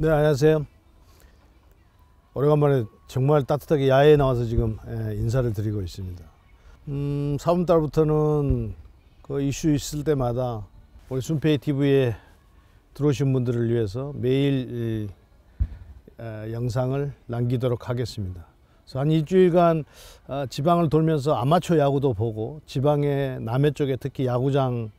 네, 안녕하세요. 오래간만에 정말 따뜻하게 야외에 나와서 지금 인사를 드리고 있습니다. 4월 달부터는 그 이슈 있을 때마다 우리 순페이 TV에 들어오신 분들을 위해서 매일 영상을 남기도록 하겠습니다. 그래서 한 일주일간 지방을 돌면서 아마추어 야구도 보고, 지방의 남해 쪽에 특히 야구장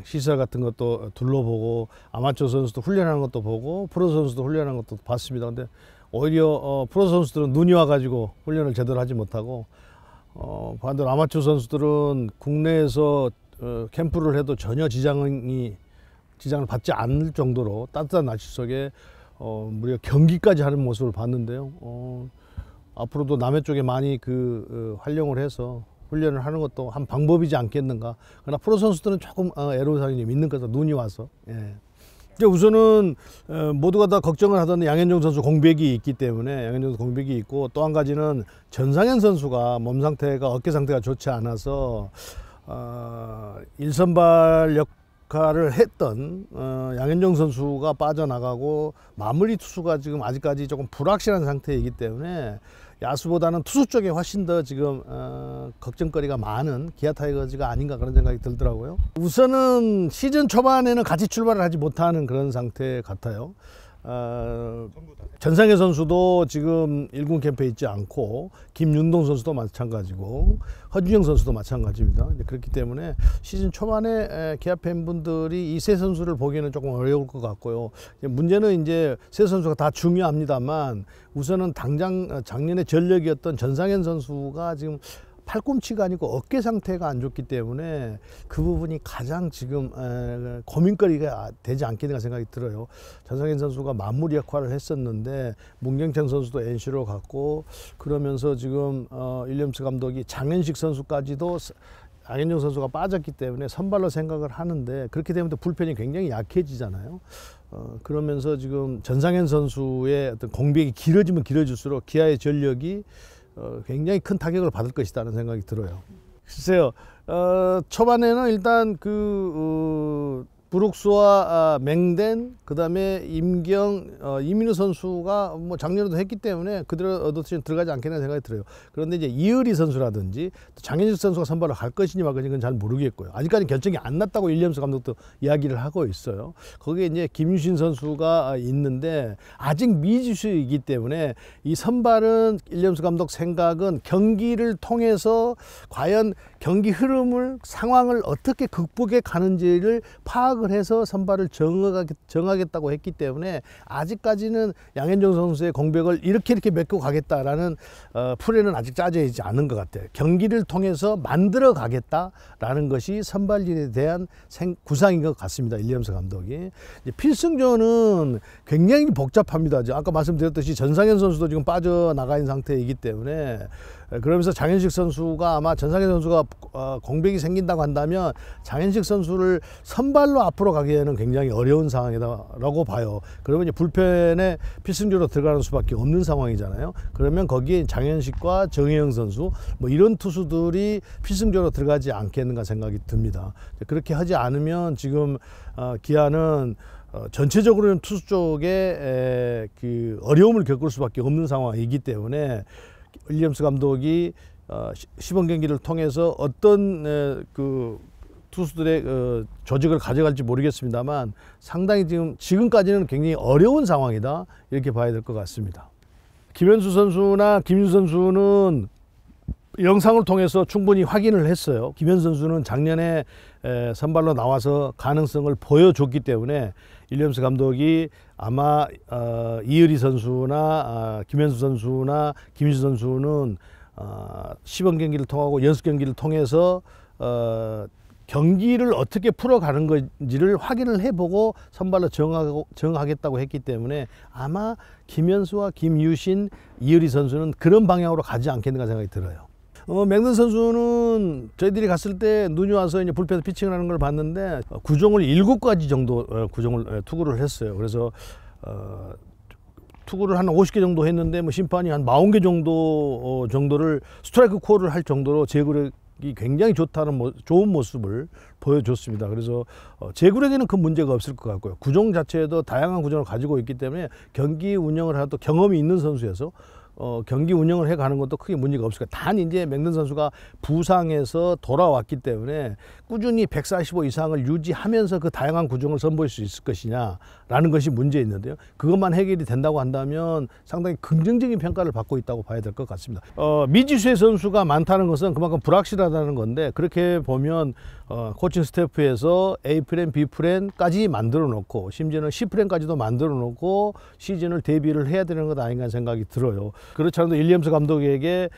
시설 같은 것도 둘러보고, 아마추어 선수도 훈련하는 것도 보고, 프로 선수도 훈련하는 것도 봤습니다. 근데 오히려 프로 선수들은 눈이 와가지고 훈련을 제대로 하지 못하고, 반대로 아마추어 선수들은 국내에서 캠프를 해도 전혀 지장을 받지 않을 정도로 따뜻한 날씨 속에 무려 경기까지 하는 모습을 봤는데요. 앞으로도 남해 쪽에 많이 활용을 해서 훈련을 하는 것도 한 방법이지 않겠는가. 그러나 프로 선수들은 조금 애로사항이 있는 것 같아요. 눈이 와서. 예. 우선은 모두가 다 걱정을 하던 양현종 선수 공백이 있기 때문에, 양현종 선수 공백이 있고, 또 한 가지는 전상현 선수가 몸 상태가, 어깨 상태가 좋지 않아서 1선발 역할을 했던 양현종 선수가 빠져나가고, 마무리 투수가 지금 아직까지 조금 불확실한 상태이기 때문에 야수보다는 투수 쪽에 훨씬 더 지금 걱정거리가 많은 기아 타이거즈가 아닌가, 그런 생각이 들더라고요. 우선은 시즌 초반에는 같이 출발을 하지 못하는 그런 상태 같아요. 전상현 선수도 지금 1군 캠프에 있지 않고, 김윤동 선수도 마찬가지고, 허준영 선수도 마찬가지입니다. 그렇기 때문에 시즌 초반에 기아 팬분들이 이 세 선수를 보기에는 조금 어려울 것 같고요. 문제는 이제 세 선수가 다 중요합니다만, 우선은 당장 작년에 전력이었던 전상현 선수가 지금 팔꿈치가 아니고 어깨 상태가 안 좋기 때문에 그 부분이 가장 지금 고민거리가 되지 않겠는가 생각이 들어요. 전상현 선수가 마무리 역할을 했었는데, 문경창 선수도 NC로 갔고, 그러면서 지금 윌리엄스 감독이 장현식 선수까지도 양현종 선수가 빠졌기 때문에 선발로 생각을 하는데, 그렇게 되면 또 불펜이 굉장히 약해지잖아요. 그러면서 지금 전상현 선수의 어떤 공백이 길어지면 길어질수록 기아의 전력이 굉장히 큰 타격을 받을 것이라는 생각이 들어요. 글쎄요, 초반에는 일단 브룩스와 맹댄, 그 다음에 임경, 이민우 선수가 뭐 작년에도 했기 때문에 그대로 얻어치면 들어가지 않겠나 생각이 들어요. 그런데 이제 이의리 선수라든지 또 장현식 선수가 선발을 갈 것이니 말 것인지 잘 모르겠고요. 아직까지 결정이 안 났다고 윌리엄스 감독도 이야기를 하고 있어요. 거기에 이제 김유신 선수가 있는데 아직 미지수이기 때문에 이 선발은 윌리엄스 감독 생각은 경기를 통해서 과연 경기 흐름을, 상황을 어떻게 극복해 가는지를 파악을 해서 선발을 정하겠다고 했기 때문에, 아직까지는 양현종 선수의 공백을 이렇게 메꾸고 가겠다라는 플랜은 아직 짜져 있지 않은 것 같아요. 경기를 통해서 만들어 가겠다라는 것이 선발진에 대한 구상인 것 같습니다. 윌리엄스 감독이. 필승조는 굉장히 복잡합니다. 아까 말씀드렸듯이 전상현 선수도 지금 빠져나가 있는 상태이기 때문에, 그러면서 장현식 선수가, 아마 전상현 선수가 공백이 생긴다고 한다면 장현식 선수를 선발로 앞으로 가기에는 굉장히 어려운 상황이라고 봐요. 그러면 이제 불펜에 필승조로 들어가는 수밖에 없는 상황이잖아요. 그러면 거기에 장현식과 정혜영 선수, 뭐 이런 투수들이 필승조로 들어가지 않겠는가 생각이 듭니다. 그렇게 하지 않으면 지금 기아는 전체적으로는 투수 쪽에 어려움을 겪을 수밖에 없는 상황이기 때문에, 윌리엄스 감독이 시범 경기를 통해서 어떤 투수들의 조직을 가져갈지 모르겠습니다만, 상당히 지금까지는 굉장히 어려운 상황이다, 이렇게 봐야 될 것 같습니다. 김현수 선수나 김윤 선수는 영상을 통해서 충분히 확인을 했어요. 김현수 선수는 작년에 선발로 나와서 가능성을 보여줬기 때문에 윌리엄스 감독이 아마 이의리 선수나 김현수 선수나 김윤수 선수는 시범 경기를 통하고 연습 경기를 통해서 경기를 어떻게 풀어가는 건지를 확인을 해보고 선발로 정하겠다고 했기 때문에, 아마 김현수와 김유신, 이의리 선수는 그런 방향으로 가지 않겠는가 생각이 들어요. 맹든 선수는 저희들이 갔을 때 눈이 와서 이제 불펜에서 피칭을 하는 걸 봤는데, 구종을 7가지 정도 투구를 했어요. 그래서 투구를 한 50개 정도 했는데, 뭐 심판이 한 40개 정도를 스트라이크 콜을 할 정도로 제구력이 굉장히 좋은 모습을 보여줬습니다. 그래서 제구력에는 큰 문제가 없을 것 같고요. 구종 자체도 다양한 구종을 가지고 있기 때문에 경기 운영을 하도 경험이 있는 선수여서 경기 운영을 해가는 것도 크게 문제가 없을 거예요. 단 이제 맹든 선수가 부상에서 돌아왔기 때문에 꾸준히 145 이상을 유지하면서 그 다양한 구종을 선보일 수 있을 것이냐라는 것이 문제였는데요. 그것만 해결이 된다고 한다면 상당히 긍정적인 평가를 받고 있다고 봐야 될 것 같습니다. 미지수의 선수가 많다는 것은 그만큼 불확실하다는 건데, 그렇게 보면 코칭 스태프에서 A프랜, B프랜까지 만들어 놓고 심지어는 C프랜까지도 만들어 놓고 시즌을 대비를 해야 되는 것 아닌가 생각이 들어요. 그렇지 않아도 윌리엄스 감독에게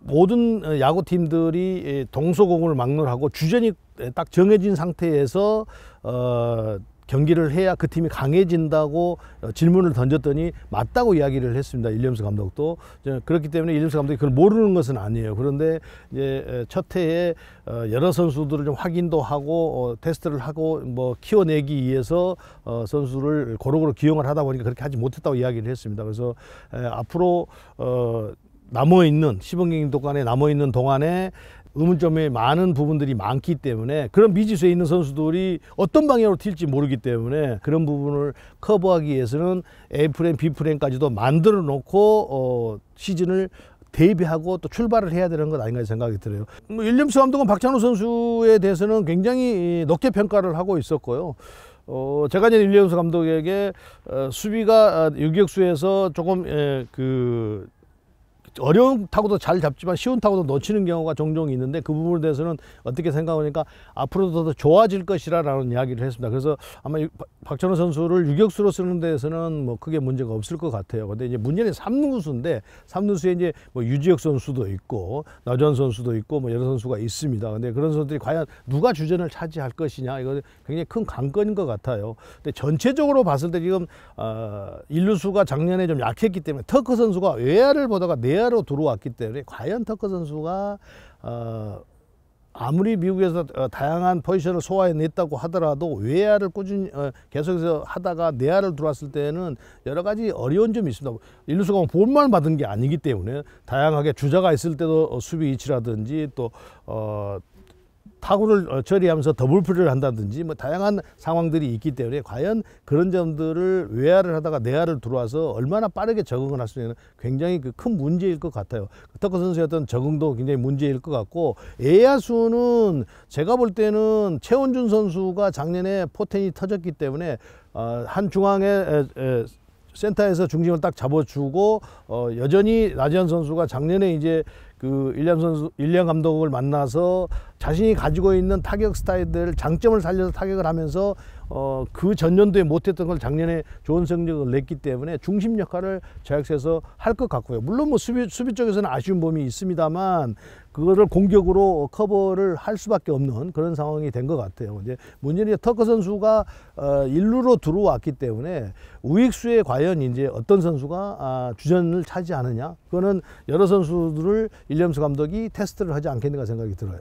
모든 야구팀들이 동서고금을 막론하고 주전이 딱 정해진 상태에서 경기를 해야 그 팀이 강해진다고 질문을 던졌더니 맞다고 이야기를 했습니다. 윌리엄스 감독도. 그렇기 때문에 윌리엄스 감독이 그걸 모르는 것은 아니에요. 그런데 이제 첫 해에 여러 선수들을 좀 확인도 하고 테스트를 하고 뭐 키워내기 위해서 선수를 고루고루 기용을 하다 보니까 그렇게 하지 못했다고 이야기를 했습니다. 그래서 앞으로 남아있는 시범 경기 동안에 남아있는 동안에 의문점이 많은 부분들이 많기 때문에, 그런 미지수에 있는 선수들이 어떤 방향으로 튈지 모르기 때문에 그런 부분을 커버하기 위해서는 A프랜, B프랜까지도 만들어 놓고 시즌을 대비하고 또 출발을 해야 되는 것 아닌가 생각이 들어요. 윌리엄스 감독은 박찬호 선수에 대해서는 굉장히 높게 평가를 하고 있었고요. 제가 이제 윌리엄스 감독에게 수비가 유격수에서 조금 어려운 타구도 잘 잡지만 쉬운 타구도 놓치는 경우가 종종 있는데, 그 부분에 대해서는 어떻게 생각하니까 앞으로도 더 좋아질 것이라는 이야기를 했습니다. 그래서 아마 박찬호 선수를 유격수로 쓰는 데에서는 뭐 크게 문제가 없을 것 같아요. 근데 이제 문제는 3루수인데 3루수에 이제 뭐 유지혁 선수도 있고 나주환 선수도 있고 뭐 여러 선수가 있습니다. 근데 그런 선수들이 과연 누가 주전을 차지할 것이냐, 이거 굉장히 큰 관건인 것 같아요. 근데 전체적으로 봤을 때 지금 1루수가 작년에 좀 약했기 때문에 터커 선수가 외야를 보다가 내야로 들어왔기 때문에 과연 터커 선수가 아무리 미국에서 다양한 포지션을 소화해냈다고 하더라도 외야를 꾸준히 계속해서 하다가 내야를 들어왔을 때는 여러 가지 어려운 점이 있습니다. 일루수가 볼만 받은 게 아니기 때문에 다양하게 주자가 있을 때도 수비 위치라든지 또 타구를 처리하면서 더블 플레이를 한다든지 뭐 다양한 상황들이 있기 때문에 과연 그런 점들을 외야를 하다가 내야를 들어와서 얼마나 빠르게 적응을 할 수 있는 굉장히 큰 문제일 것 같아요. 터커 선수의 어떤 적응도 굉장히 문제일 것 같고, 외야수는 제가 볼 때는 최원준 선수가 작년에 포텐이 터졌기 때문에 한 중앙에 센터에서 중심을 딱 잡아주고 여전히 나지환 선수가 작년에 이제 그 윌리엄 감독을 만나서 자신이 가지고 있는 타격 스타일들 장점을 살려서 타격을 하면서 그 전년도에 못했던 걸 작년에 좋은 성적을 냈기 때문에 중심 역할을 저약에서 할 것 같고요. 물론 뭐 수비 쪽에서는 아쉬운 부분이 있습니다만 그거를 공격으로 커버를 할 수밖에 없는 그런 상황이 된 것 같아요. 이제 문제는 터커 선수가 1루로 들어왔기 때문에 우익수에 과연 이제 어떤 선수가 주전을 차지하느냐, 그거는 여러 선수들을 윌리엄스 감독이 테스트를 하지 않겠는가 생각이 들어요.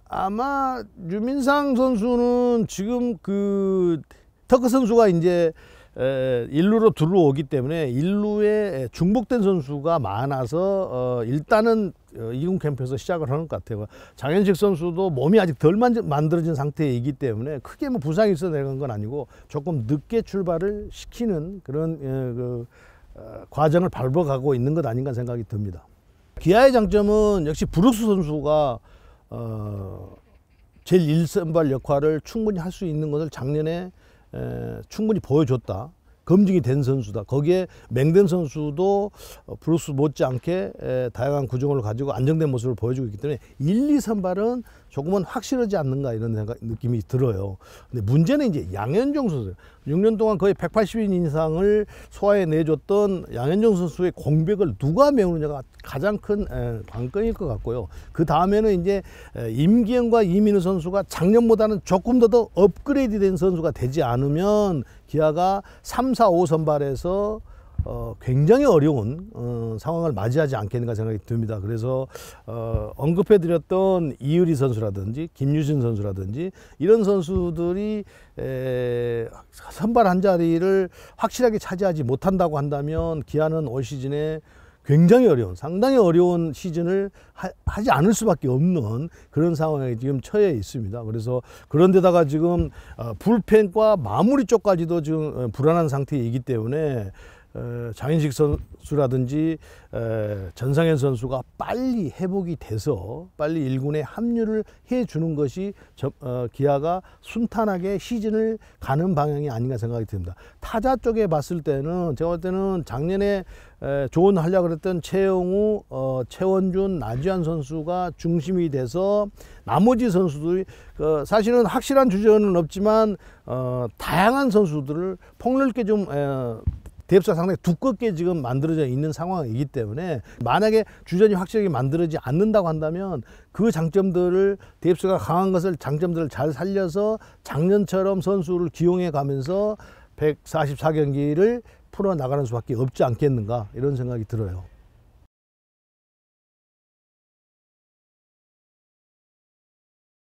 아마 유민상 선수는 지금 그 터커 선수가 이제 1루로 들어오기 때문에 1루에 중복된 선수가 많아서 일단은 2군 캠프에서 시작을 하는 것 같아요. 장현식 선수도 몸이 아직 덜 만들어진 상태이기 때문에 크게 뭐 부상이 있어 내려간 건 아니고 조금 늦게 출발을 시키는 그런 과정을 밟아가고 있는 것 아닌가 생각이 듭니다. 기아의 장점은 역시 브룩스 선수가 제일 1선발 역할을 충분히 할 수 있는 것을 작년에 충분히 보여줬다. 검증이 된 선수다. 거기에 맹든 선수도 브룩스 못지않게 다양한 구종을 가지고 안정된 모습을 보여주고 있기 때문에 1, 2선발은 조금은 확실하지 않는가 이런 느낌이 들어요. 근데 문제는 이제 양현종 선수. 6년 동안 거의 180인 이상을 소화해 내줬던 양현종 선수의 공백을 누가 메우느냐가 가장 큰 관건일 것 같고요. 그 다음에는 이제 임기현과 이민우 선수가 작년보다는 조금 더 업그레이드 된 선수가 되지 않으면 기아가 3, 4, 5 선발에서 굉장히 어려운 상황을 맞이하지 않겠는가 생각이 듭니다. 그래서 언급해드렸던 이의리 선수라든지 김유진 선수라든지 이런 선수들이 선발 한 자리를 확실하게 차지하지 못한다고 한다면 기아는 올 시즌에 굉장히 어려운, 상당히 어려운 시즌을 하지 않을 수밖에 없는 그런 상황에 지금 처해 있습니다. 그래서 그런데다가 지금 불펜과 마무리 쪽까지도 지금 불안한 상태이기 때문에 장인식 선수라든지 전상현 선수가 빨리 회복이 돼서 빨리 1군에 합류를 해주는 것이 기아가 순탄하게 시즌을 가는 방향이 아닌가 생각이 듭니다. 타자 쪽에 봤을 때는 제가 볼 때는 작년에 좋은 활약을 했던 최영우, 최원준, 나지환 선수가 중심이 돼서 나머지 선수들이 사실은 확실한 주전은 없지만 다양한 선수들을 폭넓게 좀 대입수가 상당히 두껍게 지금 만들어져 있는 상황이기 때문에 만약에 주전이 확실하게 만들어지지 않는다고 한다면 그 장점들을 대입수가 강한 것을 장점들을 잘 살려서 작년처럼 선수를 기용해 가면서 144경기를 풀어나가는 수밖에 없지 않겠는가 이런 생각이 들어요.